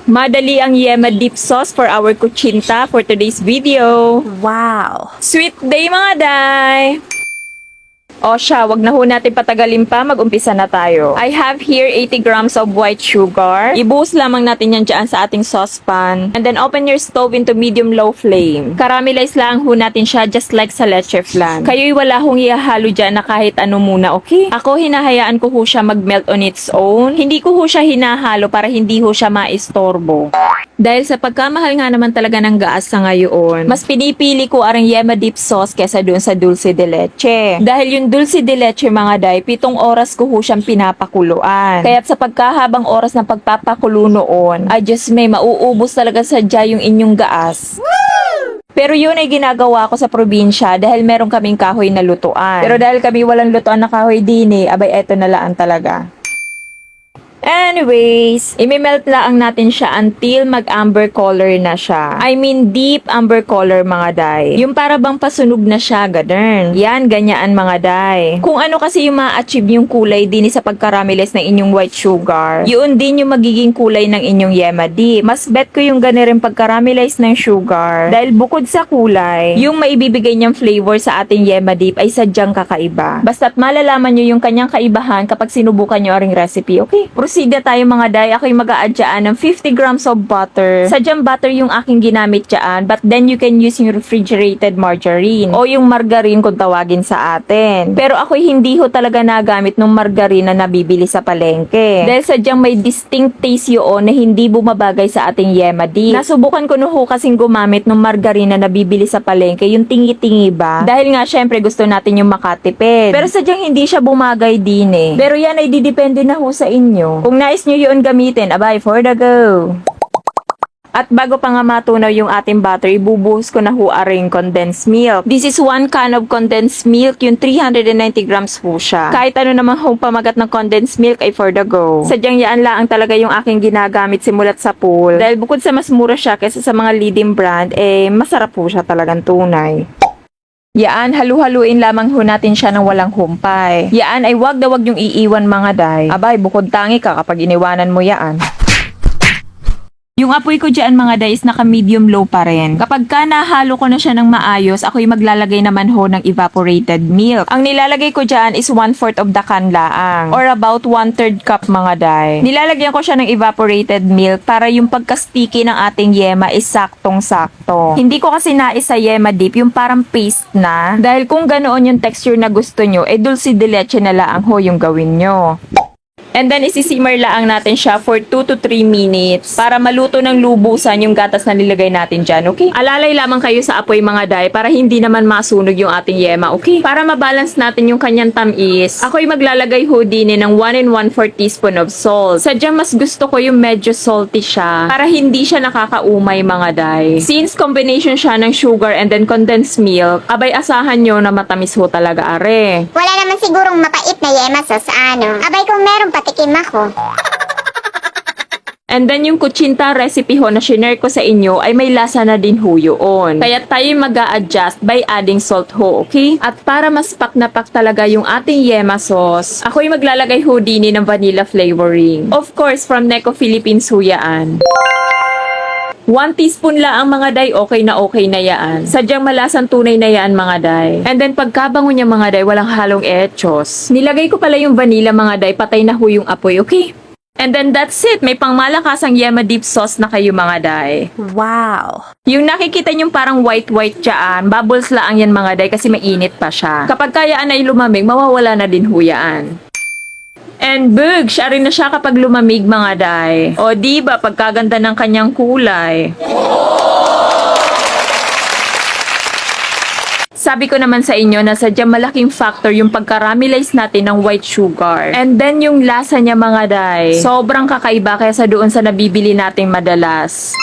Madali ang Yema dip sauce for our kuchinta for today's video. Wow! Sweet day mga day! O siya, wag na ho natin patagalin pa, mag-umpisa na tayo. I have here 80 grams of white sugar. Ibuhos lamang natin yan dyan sa ating saucepan. And then open your stove into medium-low flame. Caramelize lang ho natin siya just like sa leche flan. Kayo'y wala hong ihahalo dyan na kahit ano muna, okay? Ako, hinahayaan ko ho siya mag-melt on its own. Hindi ko ho siya hinahalo para hindi ho siya maistorbo. Dahil sa pagkamahal nga naman talaga ng gaas sa ngayon, mas pinipili ko ang Yema dip sauce kesa dun sa dulce de leche. Dahil yung dulce de leche mga day, 7 oras ko ho siyang pinapakuluan. Kaya't sa pagkahabang oras ng pagpapakulo noon, ay just may mauubos talaga sadya yung inyong gaas. Pero yun ay ginagawa ko sa probinsya dahil meron kaming kahoy na lutuan. Pero dahil kami walang lutuan na kahoy din abay eto na laan talaga. Anyways, imimelt lang natin siya until mag-amber color na siya. I mean, deep amber color mga day. Yung para bang pasunog na siya, ganun. Yan, ganyaan mga day. Kung ano kasi yung ma-achieve yung kulay din sa pagkaramelize ng inyong white sugar, yun din yung magiging kulay ng inyong Yema dip. Mas bet ko yung ganun rin pagkaramelize ng sugar. Dahil bukod sa kulay, yung maibibigay niyang flavor sa ating Yema dip ay sadyang kakaiba. Basta't malalaman nyo yung kanyang kaibahan kapag sinubukan nyo aring recipe, okay? Proceed na tayo mga day. Ako'y mag-a-add ng 50 grams of butter. Sadyang butter yung aking ginamit dyan, but then you can use yung refrigerated margarine o yung margarine kung tawagin sa atin. Pero ako'y hindi ho talaga nagamit ng margarine na nabibili sa palengke. Dahil sadyang may distinct taste yun na hindi bumabagay sa ating Yema dip. Nasubukan ko no ho kasing gumamit ng margarine na nabibili sa palengke, yung tingi-tingi ba? Dahil nga syempre gusto natin yung makatipid. Pero sadyang hindi siya bumagay din. Pero yan ay didepende na ho sa inyo. Kung nais nyo yun gamitin, abay, for the go! At bago pa nga matunaw yung ating butter, ibubuhos ko na ho aring condensed milk. This is 1 can of condensed milk, yung 390 grams po siya. Kahit ano naman ho pamagat ng condensed milk ay for the go. Sadyang yaan lang talaga yung aking ginagamit simulat sa pool. Dahil bukod sa mas mura siya kaysa sa mga leading brand, masarap po siya talagang tunay. Yaan, halu-haluin lamang ho natin siya ng walang humpay. Yaan ay wag na wag yung iiwan mga day. Abay, bukod tangi ka kapag iniwanan mo yaan. Yung apoy ko dyan mga day is naka medium low pa rin. Kapag ka nahalo ko na siya ng maayos, ako'y maglalagay naman ho ng evaporated milk. Ang nilalagay ko dyan is 1/4 of the can laang, or about 1/3 cup mga day. Nilalagyan ko siya ng evaporated milk para yung pagka-sticky ng ating Yema is saktong-sakto. Hindi ko kasi nais sa Yema dip yung parang paste na. Dahil kung ganoon yung texture na gusto nyo, dulce de leche na laang ho yung gawin nyo. And then, isisimmer lang natin siya for 2 to 3 minutes para maluto ng lubusan yung gatas na nilagay natin dyan, okay? Alalay lamang kayo sa apoy mga day para hindi naman masunog yung ating Yema, okay? Para mabalance natin yung kanyang tamis, ako'y maglalagay ho din ng 1 and 1/4 teaspoon of salt. Sadyang mas gusto ko yung medyo salty siya para hindi siya nakakaumay mga day. Since combination siya ng sugar and then condensed milk, abay asahan nyo na matamis ho talaga are. Wala naman sigurong mapait na Yema sauce ano. Abay kung meron patikim ako. And then yung kuchinta recipe ho na shinare ko sa inyo ay may lasa na din ho yun. Kaya tayo mag-a-adjust by adding salt ho, okay? At para mas pak na pak talaga yung ating Yema sauce, ako'y maglalagay ho din ng vanilla flavoring. Of course, from Neko Philippines ho yan. 1 teaspoon lang ang mga day, okay na yaan. Sadyang malasang tunay na yaan mga day. And then pagkabango niya mga day, walang halong etchos. Nilagay ko pala yung vanilla mga day, patay na ho yung apoy, okay? And then that's it, may pangmalakasang Yema dip sauce na kayo mga day. Wow! Yung nakikita nyo parang white dyan, bubbles lang yan mga day kasi mainit pa siya. Kapag kayaan ay lumamig, mawawala na din ho yaan. And bug, siya rin na siya kapag lumamig mga day. O diba, pagkaganda ng kanyang kulay. Sabi ko naman sa inyo na sadyang malaking factor yung pagkaramelize natin ng white sugar. And then yung lasa niya mga day, sobrang kakaiba kaysa doon sa nabibili nating madalas.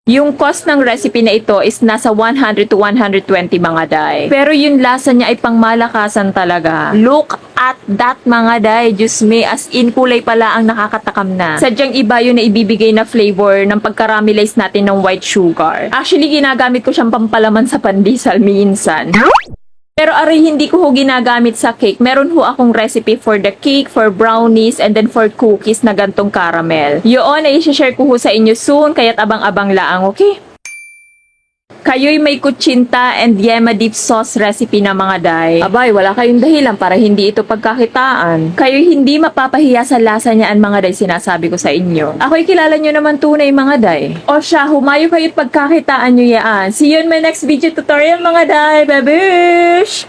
Yung cost ng recipe na ito is nasa 100 to 120 mga day. Pero yung lasa niya ay pangmalakasan talaga. Look at that mga day. Diyos me, as in kulay pala ang nakakatakam na. Sadyang iba yun na ibibigay na flavor ng pagkaramelize natin ng white sugar. Actually, ginagamit ko siyang pampalaman sa pandesal minsan. Pero aray, hindi ko ho ginagamit sa cake. Meron ho akong recipe for the cake, for brownies, and then for cookies na gantong caramel. Yun, ay share ko ho sa inyo soon, kaya't abang-abang laang, okay? Kayo'y may kutsinta and yema dip sauce recipe na mga day. Abay, wala kayong dahilan para hindi ito pagkakitaan. Kayo'y hindi mapapahiya sa lasa niyaan mga day, sinasabi ko sa inyo. Ako'y kilala nyo naman tunay mga day. O siya, humayo kayo't pagkakitaan nyo yaan. See you in my next video tutorial mga day, babish!